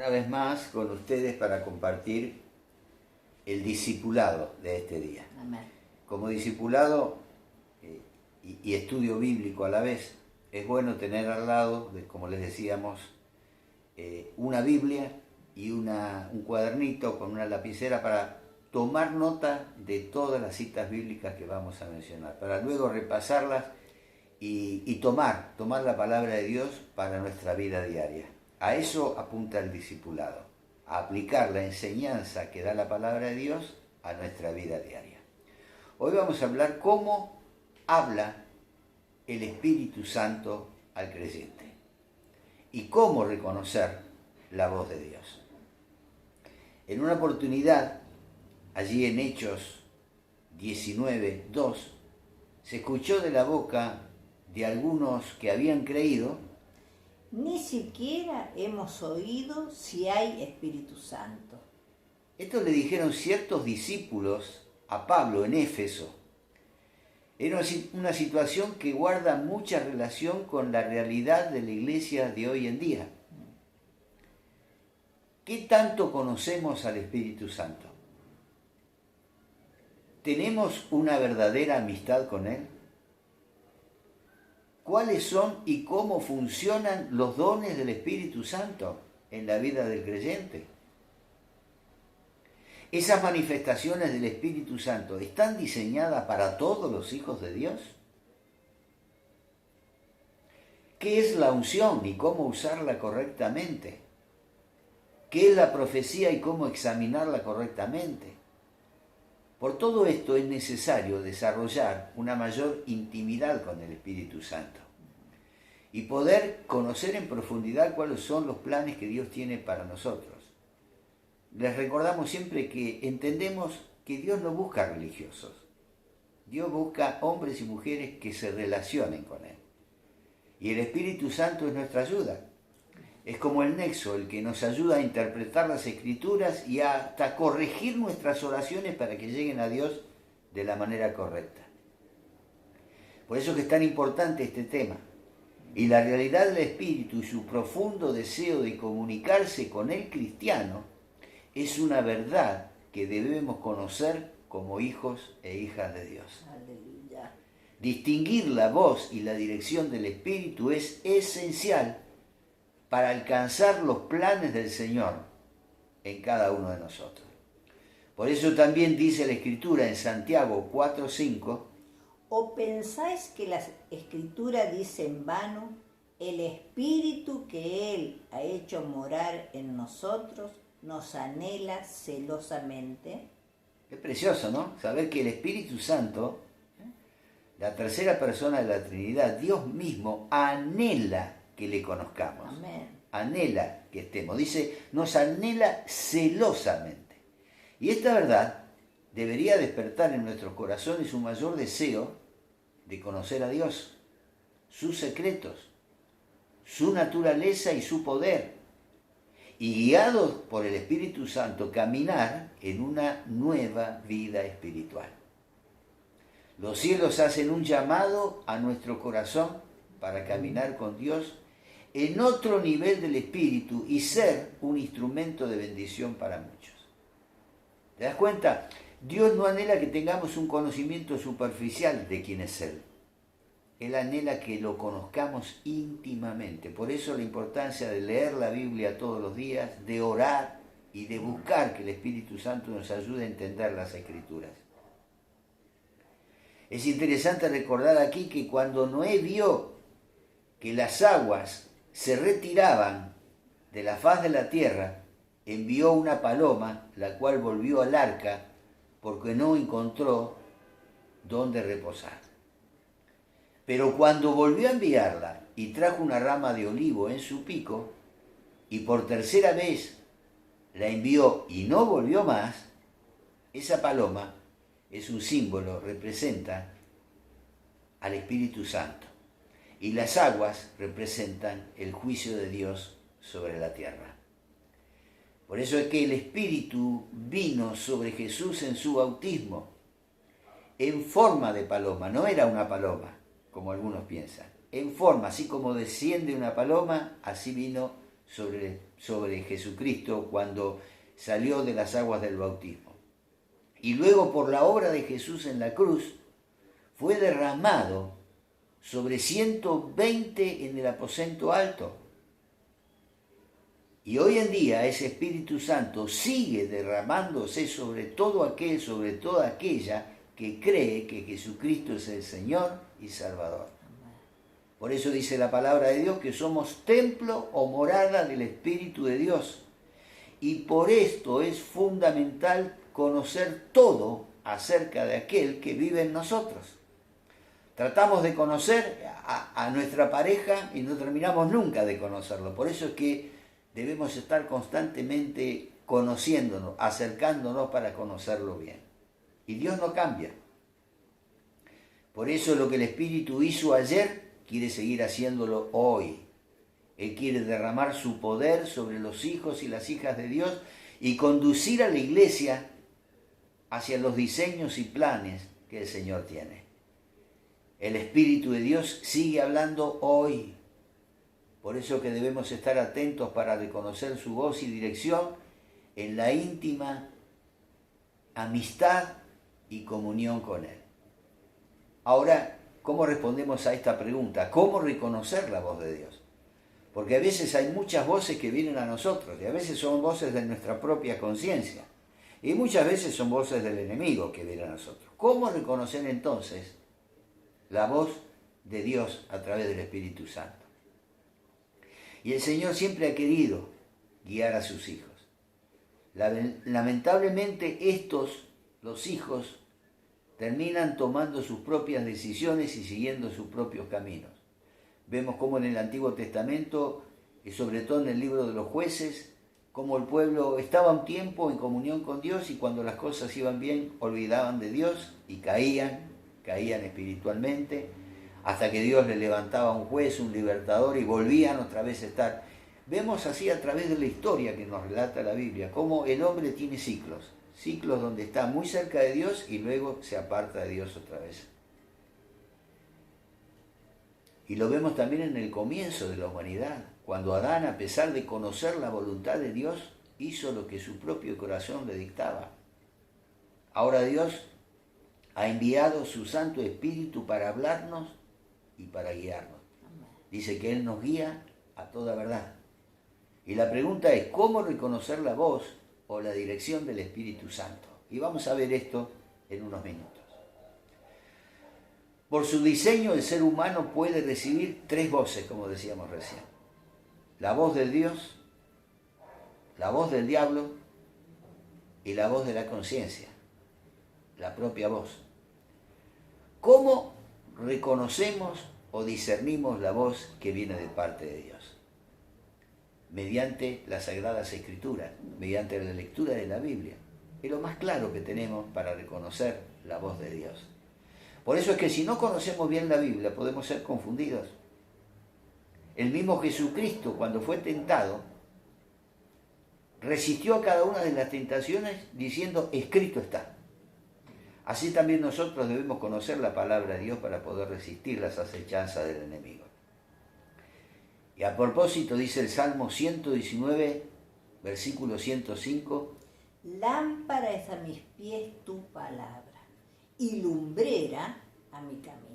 una vez más con ustedes para compartir el discipulado de este día. Amén. Como discipulado y estudio bíblico a la vez, es bueno tener al lado, como les decíamos, una Biblia y un cuadernito con una lapicera para tomar nota de todas las citas bíblicas que vamos a mencionar, para luego repasarlas y tomar la palabra de Dios para nuestra vida diaria. A eso apunta el discipulado, a aplicar la enseñanza que da la palabra de Dios a nuestra vida diaria. Hoy vamos a hablar cómo habla el Espíritu Santo al creyente y cómo reconocer la voz de Dios. En una oportunidad, allí en Hechos 19:2, se escuchó de la boca de algunos que habían creído: ni siquiera hemos oído si hay Espíritu Santo. Esto le dijeron ciertos discípulos a Pablo en Éfeso. Era una situación que guarda mucha relación con la realidad de la iglesia de hoy en día. ¿Qué tanto conocemos al Espíritu Santo? ¿Tenemos una verdadera amistad con Él? ¿Cuáles son y cómo funcionan los dones del Espíritu Santo en la vida del creyente? ¿Esas manifestaciones del Espíritu Santo están diseñadas para todos los hijos de Dios? ¿Qué es la unción y cómo usarla correctamente? ¿Qué es la profecía y cómo examinarla correctamente? Por todo esto es necesario desarrollar una mayor intimidad con el Espíritu Santo y poder conocer en profundidad cuáles son los planes que Dios tiene para nosotros. Les recordamos siempre que entendemos que Dios no busca religiosos. Dios busca hombres y mujeres que se relacionen con Él. Y el Espíritu Santo es nuestra ayuda. Es como el nexo, el que nos ayuda a interpretar las Escrituras y hasta corregir nuestras oraciones para que lleguen a Dios de la manera correcta. Por eso que es tan importante este tema. Y la realidad del Espíritu y su profundo deseo de comunicarse con el cristiano es una verdad que debemos conocer como hijos e hijas de Dios. Aleluya. Distinguir la voz y la dirección del Espíritu es esencial para alcanzar los planes del Señor en cada uno de nosotros. Por eso también dice la Escritura en Santiago 4:5: ¿O pensáis que la Escritura dice en vano, el Espíritu que Él ha hecho morar en nosotros nos anhela celosamente? Es precioso, ¿no? Saber que el Espíritu Santo, la tercera persona de la Trinidad, Dios mismo, anhela que le conozcamos. Amén. Anhela que estemos. Dice, nos anhela celosamente. Y esta verdad debería despertar en nuestros corazones un mayor deseo de conocer a Dios, sus secretos, su naturaleza y su poder. Y guiados por el Espíritu Santo, caminar en una nueva vida espiritual. Los cielos hacen un llamado a nuestro corazón para caminar con Dios en otro nivel del Espíritu y ser un instrumento de bendición para muchos. ¿Te das cuenta? Dios no anhela que tengamos un conocimiento superficial de quién es Él. Él anhela que lo conozcamos íntimamente. Por eso la importancia de leer la Biblia todos los días, de orar y de buscar que el Espíritu Santo nos ayude a entender las Escrituras. Es interesante recordar aquí que cuando Noé vio que las aguas se retiraban de la faz de la tierra, envió una paloma, la cual volvió al arca porque no encontró dónde reposar. Pero cuando volvió a enviarla y trajo una rama de olivo en su pico, y por tercera vez la envió y no volvió más, esa paloma es un símbolo, representa al Espíritu Santo. Y las aguas representan el juicio de Dios sobre la tierra. Por eso es que el Espíritu vino sobre Jesús en su bautismo, en forma de paloma. No era una paloma, como algunos piensan. En forma, así como desciende una paloma, así vino sobre Jesucristo cuando salió de las aguas del bautismo. Y luego por la obra de Jesús en la cruz fue derramado sobre 120 en el aposento alto. Y hoy en día ese Espíritu Santo sigue derramándose sobre todo aquel, sobre toda aquella que cree que Jesucristo es el Señor y Salvador. Por eso dice la palabra de Dios que somos templo o morada del Espíritu de Dios. Y por esto es fundamental conocer todo acerca de aquel que vive en nosotros. Tratamos de conocer a nuestra pareja y no terminamos nunca de conocerlo. Por eso es que debemos estar constantemente conociéndonos, acercándonos para conocerlo bien. Y Dios no cambia. Por eso lo que el Espíritu hizo ayer, quiere seguir haciéndolo hoy. Él quiere derramar su poder sobre los hijos y las hijas de Dios y conducir a la iglesia hacia los diseños y planes que el Señor tiene. El Espíritu de Dios sigue hablando hoy. Por eso que debemos estar atentos para reconocer su voz y dirección en la íntima amistad y comunión con Él. Ahora, ¿cómo respondemos a esta pregunta? ¿Cómo reconocer la voz de Dios? Porque a veces hay muchas voces que vienen a nosotros y a veces son voces de nuestra propia conciencia y muchas veces son voces del enemigo que vienen a nosotros. ¿Cómo reconocer entonces la voz de Dios a través del Espíritu Santo? Y el Señor siempre ha querido guiar a sus hijos. Lamentablemente los hijos, terminan tomando sus propias decisiones y siguiendo sus propios caminos. Vemos cómo en el Antiguo Testamento, y sobre todo en el libro de los jueces, cómo el pueblo estaba un tiempo en comunión con Dios y cuando las cosas iban bien, olvidaban de Dios y caían espiritualmente, hasta que Dios le levantaba un juez, un libertador y volvían otra vez a estar. Vemos así a través de la historia que nos relata la Biblia, cómo el hombre tiene ciclos donde está muy cerca de Dios y luego se aparta de Dios otra vez. Y lo vemos también en el comienzo de la humanidad, cuando Adán, a pesar de conocer la voluntad de Dios, hizo lo que su propio corazón le dictaba. Ahora Dios ha enviado su Santo Espíritu para hablarnos y para guiarnos. Dice que Él nos guía a toda verdad. Y la pregunta es, ¿cómo reconocer la voz o la dirección del Espíritu Santo? Y vamos a ver esto en unos minutos. Por su diseño, el ser humano puede recibir tres voces, como decíamos recién. La voz de Dios, la voz del diablo y la voz de la conciencia, la propia voz. ¿Cómo reconocemos o discernimos la voz que viene de parte de Dios? Mediante las Sagradas Escrituras, mediante la lectura de la Biblia. Es lo más claro que tenemos para reconocer la voz de Dios. Por eso es que si no conocemos bien la Biblia podemos ser confundidos. El mismo Jesucristo, cuando fue tentado, resistió a cada una de las tentaciones diciendo, escrito está. Así también nosotros debemos conocer la palabra de Dios para poder resistir las acechanzas del enemigo. Y a propósito dice el Salmo 119, versículo 105, lámpara es a mis pies tu palabra y lumbrera a mi camino.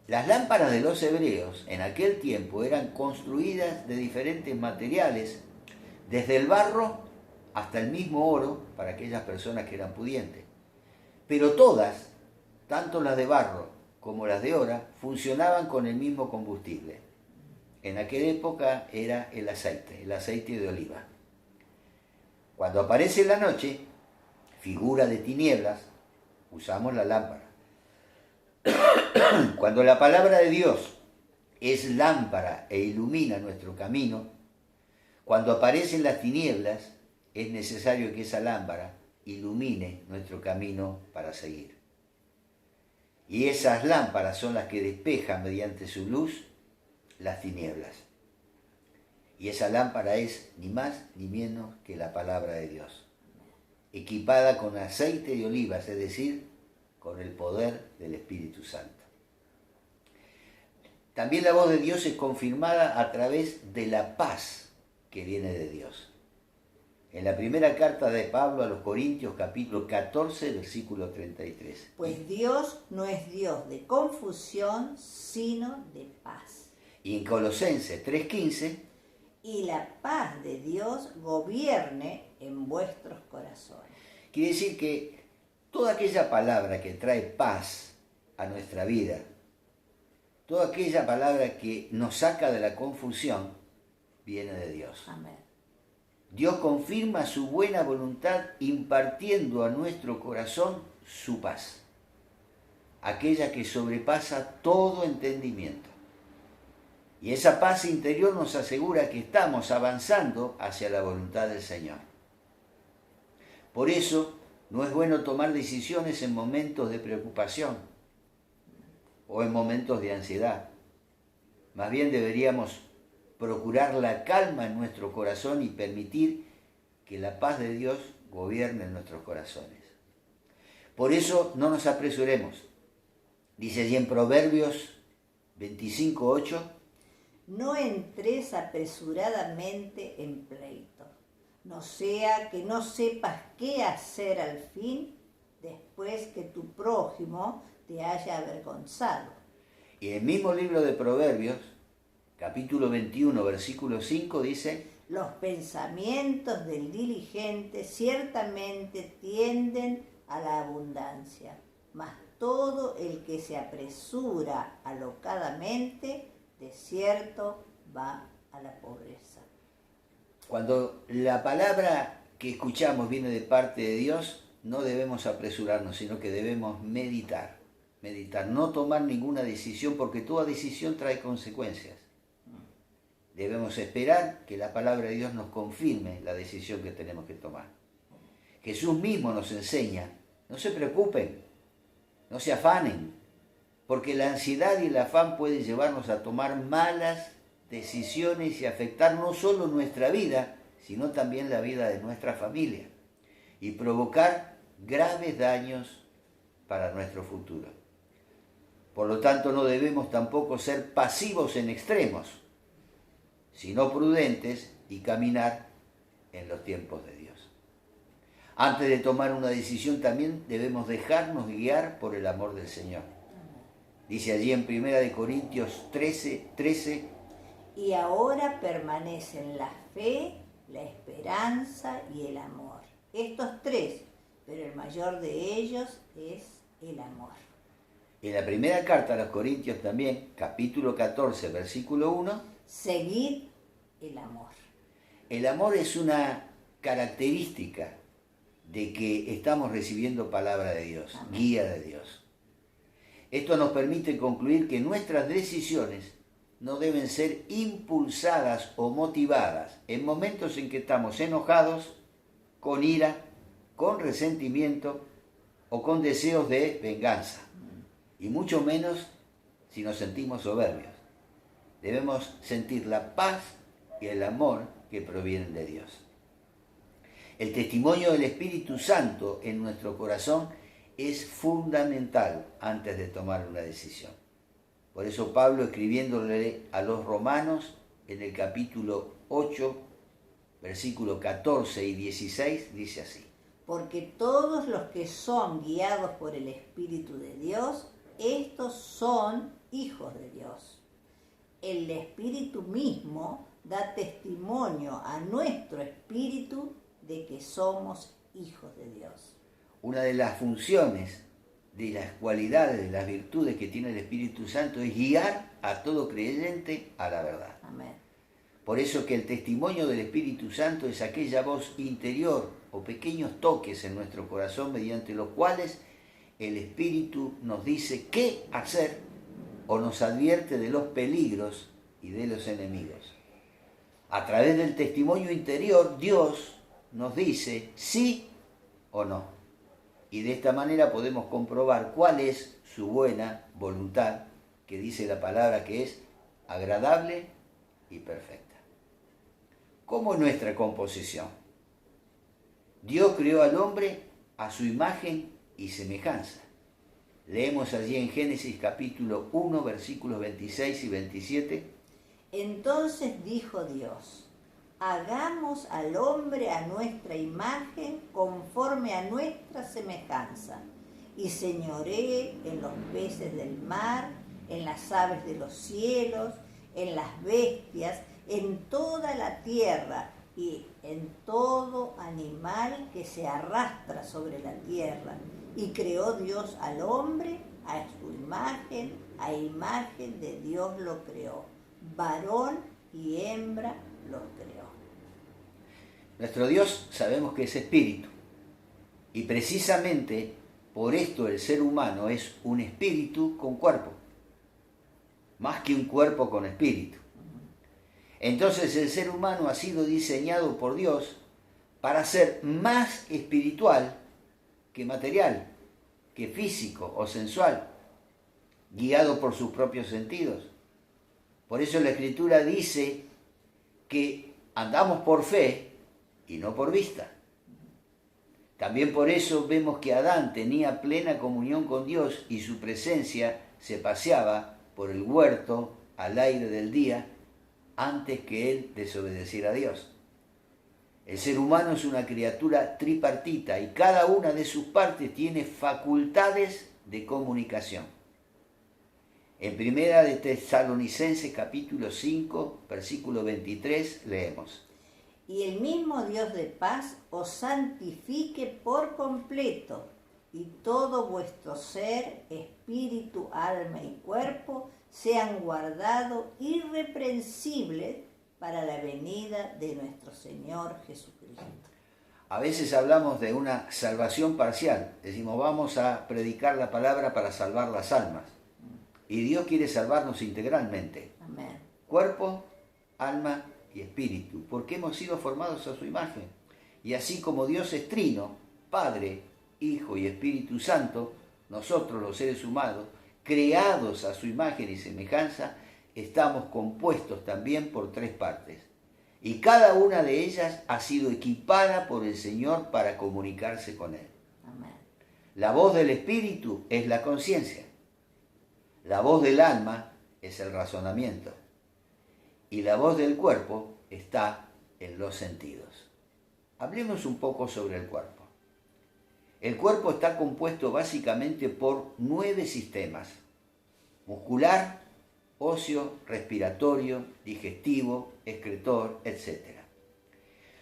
Las lámparas de los hebreos en aquel tiempo eran construidas de diferentes materiales, desde el barro hasta el mismo oro para aquellas personas que eran pudientes. Pero todas, tanto las de barro como las de oro, funcionaban con el mismo combustible. En aquella época era el aceite de oliva. Cuando aparece la noche, figura de tinieblas, usamos la lámpara. Cuando la palabra de Dios es lámpara e ilumina nuestro camino, cuando aparecen las tinieblas, es necesario que esa lámpara ilumine nuestro camino para seguir. Y esas lámparas son las que despejan mediante su luz las tinieblas. Y esa lámpara es ni más ni menos que la palabra de Dios, equipada con aceite de olivas, es decir, con el poder del Espíritu Santo. También la voz de Dios es confirmada a través de la paz que viene de Dios. En la primera carta de Pablo a los Corintios, capítulo 14, versículo 33. Pues Dios no es Dios de confusión, sino de paz. Y en Colosenses 3:15, Y la paz de Dios gobierne en vuestros corazones. quiere decir que toda aquella palabra que trae paz a nuestra vida, toda aquella palabra que nos saca de la confusión, viene de Dios. Amén. Dios confirma su buena voluntad impartiendo a nuestro corazón su paz, aquella que sobrepasa todo entendimiento. Y esa paz interior nos asegura que estamos avanzando hacia la voluntad del Señor. Por eso no es bueno tomar decisiones en momentos de preocupación o en momentos de ansiedad. Más bien deberíamos procurar la calma en nuestro corazón y permitir que la paz de Dios gobierne en nuestros corazones. Por eso no nos apresuremos. Dice allí en Proverbios 25:8, No entres apresuradamente en pleito, no sea que no sepas qué hacer al fin después que tu prójimo te haya avergonzado. y en el mismo libro de Proverbios, capítulo 21, versículo 5, dice, Los pensamientos del diligente ciertamente tienden a la abundancia, mas todo el que se apresura alocadamente, de cierto va a la pobreza. cuando la palabra que escuchamos viene de parte de Dios, no debemos apresurarnos, sino que debemos meditar, no tomar ninguna decisión, porque toda decisión trae consecuencias. Debemos esperar que la palabra de Dios nos confirme la decisión que tenemos que tomar. Jesús mismo nos enseña, no se preocupen, no se afanen, porque la ansiedad y el afán pueden llevarnos a tomar malas decisiones y afectar no solo nuestra vida, sino también la vida de nuestra familia, y provocar graves daños para nuestro futuro. Por lo tanto, no debemos tampoco ser pasivos en extremos, sino prudentes y caminar en los tiempos de Dios. Antes de tomar una decisión también debemos dejarnos guiar por el amor del Señor. Dice allí en 1 Corintios 13, Y ahora permanecen la fe, la esperanza y el amor. Estos tres, pero el mayor de ellos es el amor. en la primera carta a los Corintios también, capítulo 14, versículo 1, Seguid el amor. el amor es una característica de que estamos recibiendo palabra de Dios, Amén. Guía de Dios. Esto nos permite concluir que nuestras decisiones no deben ser impulsadas o motivadas en momentos en que estamos enojados, con ira, con resentimiento o con deseos de venganza, y mucho menos si nos sentimos soberbios. Debemos sentir la paz y el amor que provienen de Dios. El testimonio del Espíritu Santo en nuestro corazón es fundamental antes de tomar una decisión. Por eso Pablo, escribiéndole a los romanos en el capítulo 8, versículos 14 y 16, dice así: Porque todos los que son guiados por el Espíritu de Dios, estos son hijos de Dios. El Espíritu mismo da testimonio a nuestro espíritu de que somos hijos de Dios. Una de las funciones, de las cualidades, de las virtudes que tiene el Espíritu Santo es guiar a todo creyente a la verdad. Amén. Por eso que el testimonio del Espíritu Santo es aquella voz interior o pequeños toques en nuestro corazón mediante los cuales el Espíritu nos dice qué hacer o nos advierte de los peligros y de los enemigos. A través del testimonio interior, Dios nos dice sí o no. Y de esta manera podemos comprobar cuál es su buena voluntad, que dice la palabra que es agradable y perfecta. ¿Cómo es nuestra composición? Dios creó al hombre a su imagen y semejanza. Leemos allí en Génesis capítulo 1, versículos 26 y 27. Entonces dijo Dios: hagamos al hombre a nuestra imagen, conforme a nuestra semejanza, y señoree en los peces del mar, en las aves de los cielos, en las bestias, en toda la tierra y en todo animal que se arrastra sobre la tierra. Y creó Dios al hombre a su imagen, a imagen de Dios lo creó. Varón y hembra los creó. Nuestro Dios sabemos que es espíritu. Y precisamente por esto el ser humano es un espíritu con cuerpo. Más que un cuerpo con espíritu. Entonces el ser humano ha sido diseñado por Dios para ser más espiritual que material, que físico o sensual, guiado por sus propios sentidos. Por eso la Escritura dice que andamos por fe y no por vista. También por eso vemos que Adán tenía plena comunión con Dios y su presencia se paseaba por el huerto al aire del día antes que él desobedeciera a Dios. El ser humano es una criatura tripartita y cada una de sus partes tiene facultades de comunicación. En Primera de Tesalonicenses capítulo 5, versículo 23 leemos: Y el mismo Dios de paz os santifique por completo, y todo vuestro ser, espíritu, alma y cuerpo sean guardados irreprensibles para la venida de nuestro Señor Jesucristo. A veces hablamos de una salvación parcial. Decimos, vamos a predicar la palabra para salvar las almas. Y Dios quiere salvarnos integralmente. Amén. Cuerpo, alma y espíritu, porque hemos sido formados a su imagen. Y así como Dios es trino, Padre, Hijo y Espíritu Santo, nosotros los seres humanos, creados a su imagen y semejanza, estamos compuestos también por tres partes. Y cada una de ellas ha sido equipada por el Señor para comunicarse con Él. Amén. La voz del Espíritu es la conciencia. La voz del alma es el razonamiento. Y la voz del cuerpo está en los sentidos. Hablemos un poco sobre el cuerpo. El cuerpo está compuesto básicamente por 9 sistemas: muscular, óseo, respiratorio, digestivo, excretor, etc.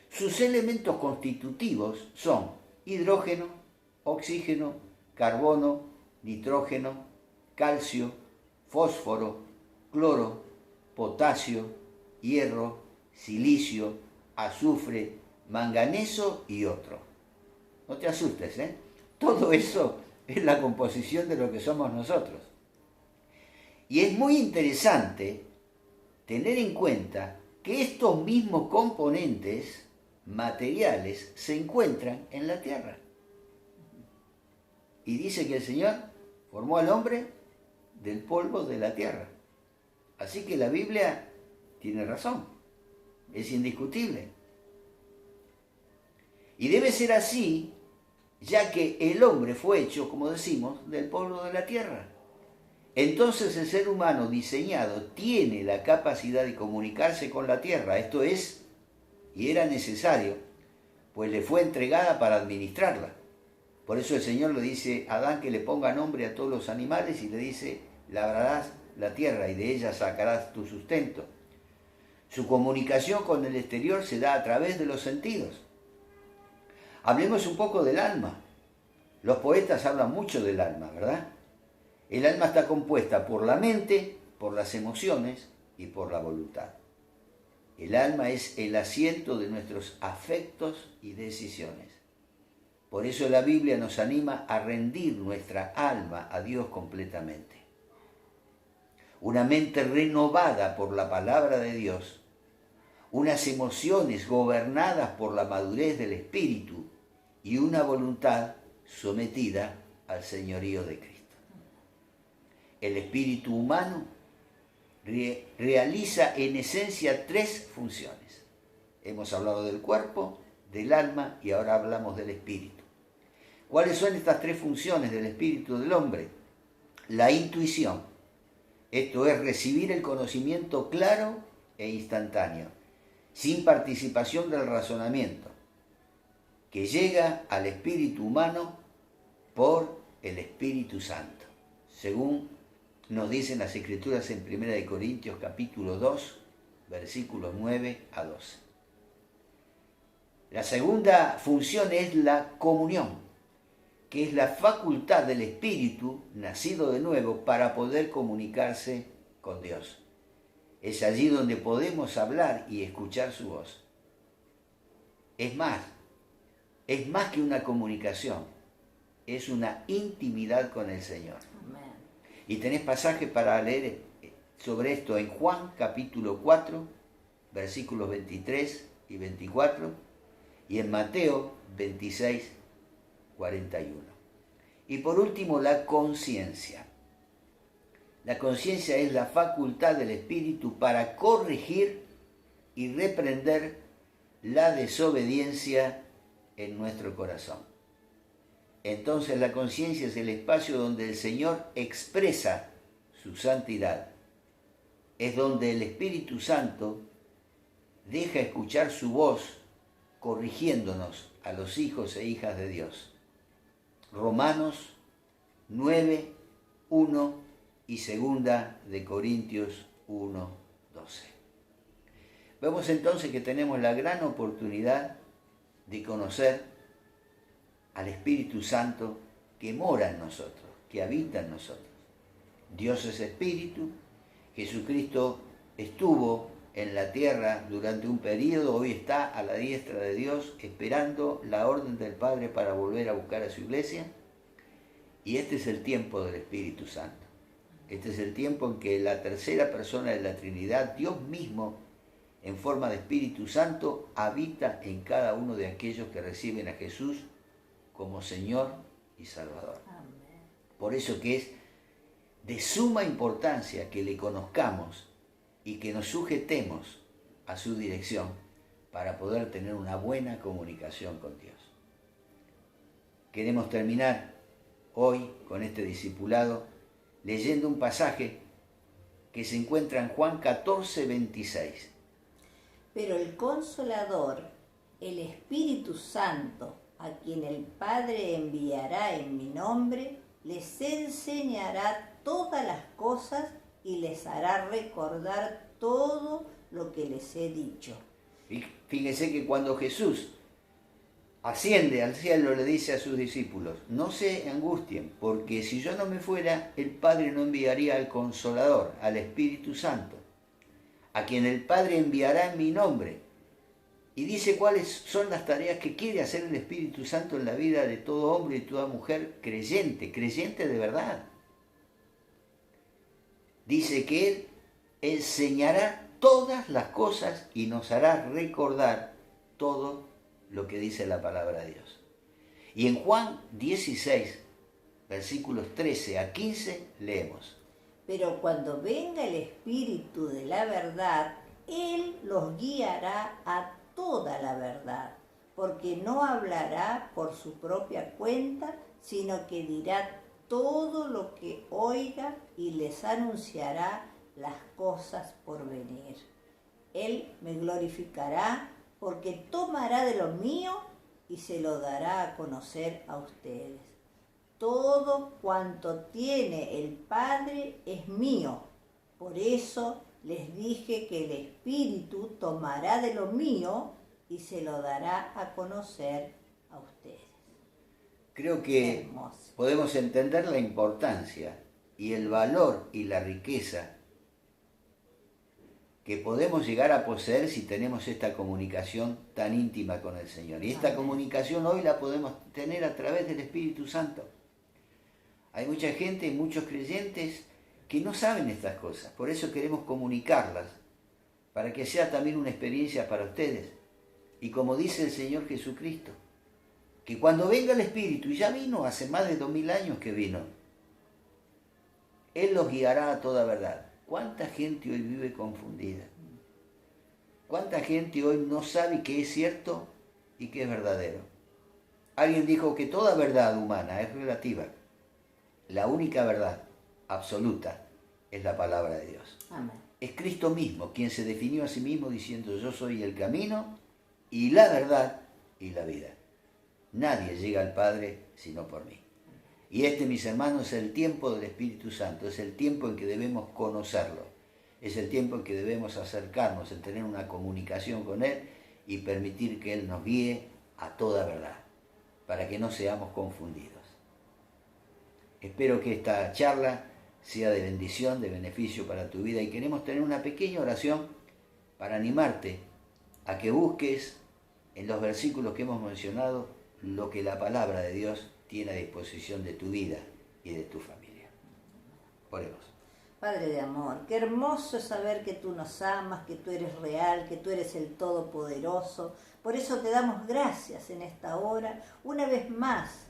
Sus elementos constitutivos son hidrógeno, oxígeno, carbono, nitrógeno, calcio, fósforo, cloro, potasio, hierro, silicio, azufre, manganeso y otro. No te asustes, ¿eh? Todo eso es la composición de lo que somos nosotros. Y es muy interesante tener en cuenta que estos mismos componentes materiales se encuentran en la tierra. Y dice que el Señor formó al hombre del polvo de la tierra. Así que la Biblia tiene razón, es indiscutible. Y debe ser así, ya que el hombre fue hecho, como decimos, del polvo de la tierra. Entonces el ser humano diseñado tiene la capacidad de comunicarse con la tierra, esto es, y era necesario, pues le fue entregada para administrarla. Por eso el Señor le dice a Adán que le ponga nombre a todos los animales y le dice, labrarás la tierra y de ella sacarás tu sustento. Su comunicación con el exterior se da a través de los sentidos. Hablemos un poco del alma. Los poetas hablan mucho del alma, ¿verdad? El alma está compuesta por la mente, por las emociones y por la voluntad. El alma es el asiento de nuestros afectos y decisiones. Por eso la Biblia nos anima a rendir nuestra alma a Dios completamente. Una mente renovada por la palabra de Dios, unas emociones gobernadas por la madurez del espíritu y una voluntad sometida al señorío de Cristo. El espíritu humano realiza en esencia 3 funciones. Hemos hablado del cuerpo, del alma y ahora hablamos del espíritu. ¿Cuáles son estas 3 funciones del espíritu del hombre? la intuición. Esto es recibir el conocimiento claro e instantáneo, sin participación del razonamiento, que llega al espíritu humano por el Espíritu Santo, según nos dicen las Escrituras en 1 Corintios capítulo 2, versículos 9 a 12. La segunda función es la comunión, que es la facultad del Espíritu nacido de nuevo para poder comunicarse con Dios. Es allí donde podemos hablar y escuchar su voz. Es más que una comunicación, es una intimidad con el Señor. Amén. Y tenés pasaje para leer sobre esto en Juan capítulo 4, versículos 23 y 24, y en Mateo 26, 41. Y por último, la conciencia. La conciencia es la facultad del Espíritu para corregir y reprender la desobediencia en nuestro corazón. Entonces la conciencia es el espacio donde el Señor expresa su santidad. Es donde el Espíritu Santo deja escuchar su voz corrigiéndonos a los hijos e hijas de Dios. Romanos 9, 1 y 2 de Corintios 1, 12. Vemos entonces que tenemos la gran oportunidad de conocer al Espíritu Santo que mora en nosotros, que habita en nosotros. Dios es Espíritu, Jesucristo estuvo en la tierra durante un periodo, hoy está a la diestra de Dios esperando la orden del Padre para volver a buscar a su iglesia, y este es el tiempo del Espíritu Santo. Este es el tiempo en que la tercera persona de la Trinidad, Dios mismo, en forma de Espíritu Santo, habita en cada uno de aquellos que reciben a Jesús como Señor y Salvador. Amén. Por eso que es de suma importancia que le conozcamos y que nos sujetemos a su dirección para poder tener una buena comunicación con Dios. Queremos terminar hoy con este discipulado leyendo un pasaje que se encuentra en Juan 14, 26. Pero el Consolador, el Espíritu Santo, a quien el Padre enviará en mi nombre, les enseñará todas las cosas y les hará recordar todo lo que les he dicho. Y fíjense que cuando Jesús asciende al cielo le dice a sus discípulos, no se angustien, porque si yo no me fuera, el Padre no enviaría al Consolador, al Espíritu Santo, a quien el Padre enviará en mi nombre. Y dice cuáles son las tareas que quiere hacer el Espíritu Santo en la vida de todo hombre y toda mujer creyente de verdad. Dice que Él enseñará todas las cosas y nos hará recordar todo lo que dice la palabra de Dios. Y en Juan 16, versículos 13 a 15, leemos. Pero cuando venga el Espíritu de la verdad, Él los guiará a toda la verdad, porque no hablará por su propia cuenta, sino que dirá todo lo que oiga y les anunciará las cosas por venir. Él me glorificará porque tomará de lo mío y se lo dará a conocer a ustedes. Todo cuanto tiene el Padre es mío. Por eso les dije que el Espíritu tomará de lo mío y se lo dará a conocer a ustedes. Creo que Hermoso. podemos entender la importancia y el valor y la riqueza que podemos llegar a poseer si tenemos esta comunicación tan íntima con el Señor. Y esta comunicación hoy la podemos tener a través del Espíritu Santo. Hay mucha gente, muchos creyentes que no saben estas cosas, por eso queremos comunicarlas, para que sea también una experiencia para ustedes. Y como dice el Señor Jesucristo, que cuando venga el Espíritu, y ya vino hace más de 2000 años que vino, Él los guiará a toda verdad. ¿Cuánta gente hoy vive confundida? ¿Cuánta gente hoy no sabe qué es cierto y qué es verdadero? Alguien dijo que toda verdad humana es relativa. La única verdad absoluta es la palabra de Dios. Amén. Es Cristo mismo quien se definió a sí mismo diciendo: yo soy el camino y la verdad y la vida. Nadie llega al Padre sino por mí. Y este, mis hermanos, es el tiempo del Espíritu Santo, es el tiempo en que debemos conocerlo, es el tiempo en que debemos acercarnos, en tener una comunicación con Él y permitir que Él nos guíe a toda verdad, para que no seamos confundidos. Espero que esta charla sea de bendición, de beneficio para tu vida, y queremos tener una pequeña oración para animarte a que busques en los versículos que hemos mencionado lo que la palabra de Dios tiene a disposición de tu vida y de tu familia. Oremos. Padre de amor, qué hermoso es saber que tú nos amas, que tú eres real, que tú eres el Todopoderoso. Por eso te damos gracias en esta hora. Una vez más,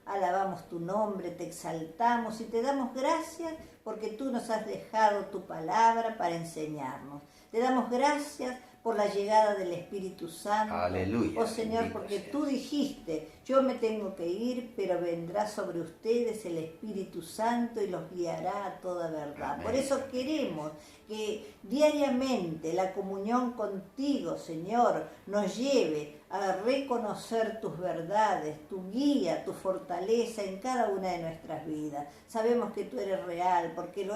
alabamos tu nombre, te exaltamos y te damos gracias porque tú nos has dejado tu palabra para enseñarnos. Te damos gracias por la llegada del Espíritu Santo. Aleluya. Oh Señor, porque tú dijiste, yo me tengo que ir, pero vendrá sobre ustedes el Espíritu Santo y los guiará a toda verdad. Amén. Por eso queremos que diariamente la comunión contigo, Señor, nos lleve a reconocer tus verdades, tu guía, tu fortaleza en cada una de nuestras vidas. Sabemos que tú eres real porque lo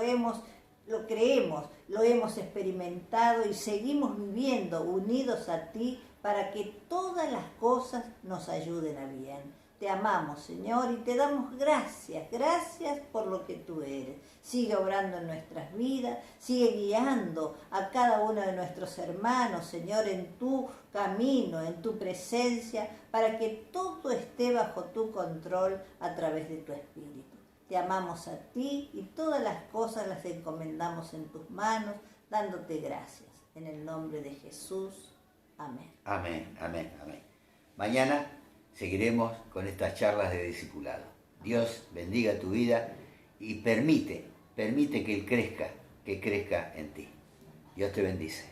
creemos, lo hemos experimentado y seguimos viviendo unidos a ti para que todas las cosas nos ayuden a bien. Te amamos, Señor, y te damos gracias por lo que tú eres. Sigue obrando en nuestras vidas, sigue guiando a cada uno de nuestros hermanos, Señor, en tu camino, en tu presencia, para que todo esté bajo tu control a través de tu Espíritu. Te amamos a ti y todas las cosas las encomendamos en tus manos, dándote gracias. En el nombre de Jesús. Amén. Amén, amén, amén. Mañana seguiremos con estas charlas de discipulado. Dios bendiga tu vida y permite que Él crezca en ti. Dios te bendice.